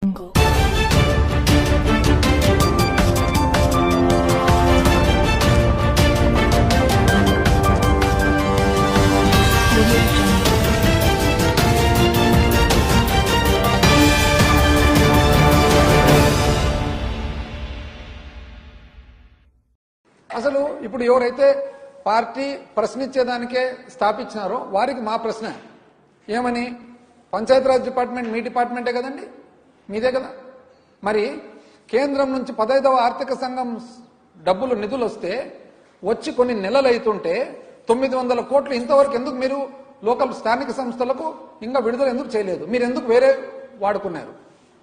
అసలు ఇప్పుడు ఎవరైతే పార్టీ ప్రశ్నించేదానికే స్థాపించినారో వారికి మా ప్రశ్న ఏమని, పంచాయతీరాజ్ డిపార్ట్మెంట్ మీ డిపార్ట్మెంటే కదండి, మీదే కదా. మరి కేంద్రం నుంచి 15వ ఆర్థిక సంఘం డబ్బులు నిధులు వస్తే వచ్చి కొన్ని నెలలు అవుతుంటే 900 కోట్లు ఇంతవరకు ఎందుకు మీరు లోకల్ స్థానిక సంస్థలకు ఇంకా విడుదల ఎందుకు చేయలేదు? మీరు ఎందుకు వేరే వాడుకున్నారు?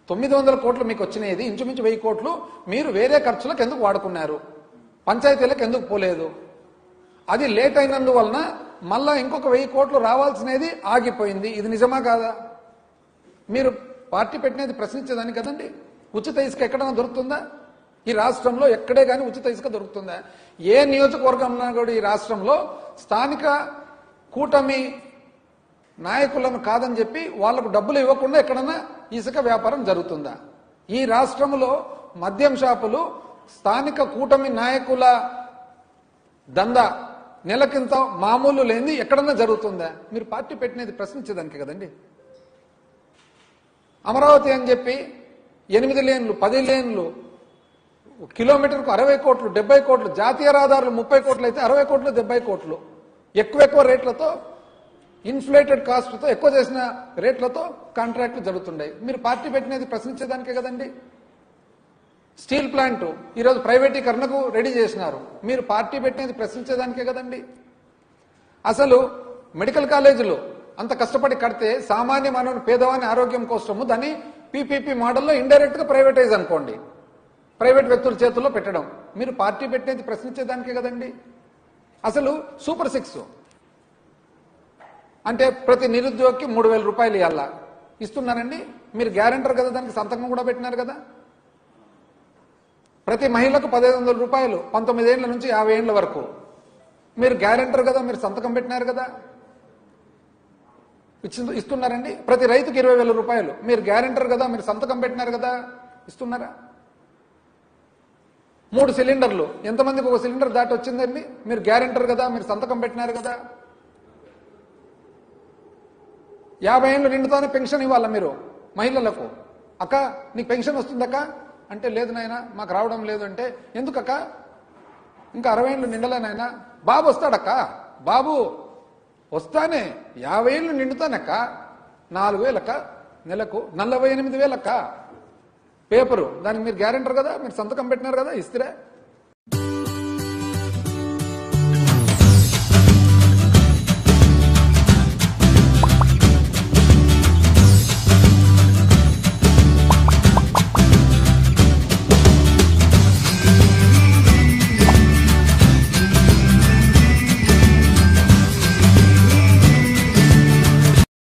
900 కోట్లు మీకు వచ్చినది ఇంచుమించు 1000 కోట్లు మీరు వేరే ఖర్చులకు ఎందుకు వాడుకున్నారు? పంచాయతీలకు ఎందుకు పోలేదు? అది లేట్ అయినందువలన మళ్ళా ఇంకొక 1000 కోట్లు రావాల్సినది ఆగిపోయింది. ఇది నిజమా కాదా? మీరు పార్టీ పెట్టినది ప్రశ్నించేదాన్ని కదండి. ఉచిత ఇసుక ఎక్కడైనా దొరుకుతుందా? ఈ రాష్ట్రంలో ఎక్కడే కానీ ఉచిత ఇసుక దొరుకుతుందా? ఏ నియోజకవర్గంలో కూడా ఈ రాష్ట్రంలో స్థానిక కూటమి నాయకులను కాదని చెప్పి వాళ్లకు డబ్బులు ఇవ్వకుండా ఎక్కడన్నా ఇసుక వ్యాపారం జరుగుతుందా? ఈ రాష్ట్రంలో మద్యం షాపులు స్థానిక కూటమి నాయకుల దందా నెలకింత మామూలు లేని ఎక్కడన్నా జరుగుతుందా? మీరు పార్టీ పెట్టినది ప్రశ్నించేదానికి కదండి. అమరావతి అని చెప్పి 8 లేన్లు 10 లేన్లు కిలోమీటర్కు 60 కోట్లు 70 కోట్లు, జాతీయ రహదారులు 30 కోట్లు అయితే 60 కోట్లు 70 కోట్లు ఎక్కువ రేట్లతో, ఇన్ఫ్లేటెడ్ కాస్ట్తో ఎక్కువ చేసిన రేట్లతో కాంట్రాక్ట్లు జరుగుతుండే. మీరు పార్టీ పెట్టినది ప్రశ్నించేదానికే కదండి. స్టీల్ ప్లాంట్ ఈరోజు ప్రైవేటీకరణకు రెడీ చేసినారు. మీరు పార్టీ పెట్టినది ప్రశ్నించేదానికే కదండి. అసలు మెడికల్ కాలేజీలు అంత కష్టపడి కడితే సామాన్య మానవుని పేదవాని ఆరోగ్యం కోసము దాన్ని పీపీపీ మోడల్లో ఇండైరెక్ట్ గా ప్రైవేటైజ్ అనుకోండి, ప్రైవేట్ వ్యక్తుల చేతుల్లో పెట్టడం. మీరు పార్టీ పెట్టినది ప్రశ్నించేదానికే కదండి. అసలు సూపర్ 6 అంటే ప్రతి నిరుద్యోగికి 3000 రూపాయలు ఇవ్వాలా ఇస్తున్నారండి. మీరు గ్యారెంటర్ కదా, దానికి సంతకం కూడా పెట్టినారు కదా. ప్రతి మహిళకు 1500 రూపాయలు 19 ఏళ్ల నుంచి 50 ఏళ్ల వరకు మీరు గ్యారెంటర్ కదా, మీరు సంతకం పెట్టినారు కదా, ఇస్తున్నారండి. ప్రతి రైతుకు 20,000 రూపాయలు మీరు గ్యారెంటర్ కదా, మీరు సంతకం పెట్టినారు కదా, ఇస్తున్నారా? 3 సిలిండర్లు ఎంతమందికి ఒక సిలిండర్ దాటి వచ్చిందండి? మీరు గ్యారెంటర్ కదా, మీరు సంతకం పెట్టినారు కదా. 50 ఏళ్ళు నిండుతోనే పెన్షన్ ఇవ్వాలా మీరు మహిళలకు. అక్క నీకు పెన్షన్ వస్తుందక్క అంటే, లేదు నాయన మాకు రావడం లేదు అంటే, ఎందుకక్క ఇంకా 60 ఏళ్ళు నిండలేనాయన? బాబు వస్తాడక్క, బాబు వస్తానే 50 ఏళ్ళు నిండుతానక్క, 4000 అక్క, నెలకు 48,000 అక్క. పేపరు దానికి మీరు గ్యారెంటర్ కదా, మీరు సంతకం పెట్టినారు కదా, ఇస్తారా?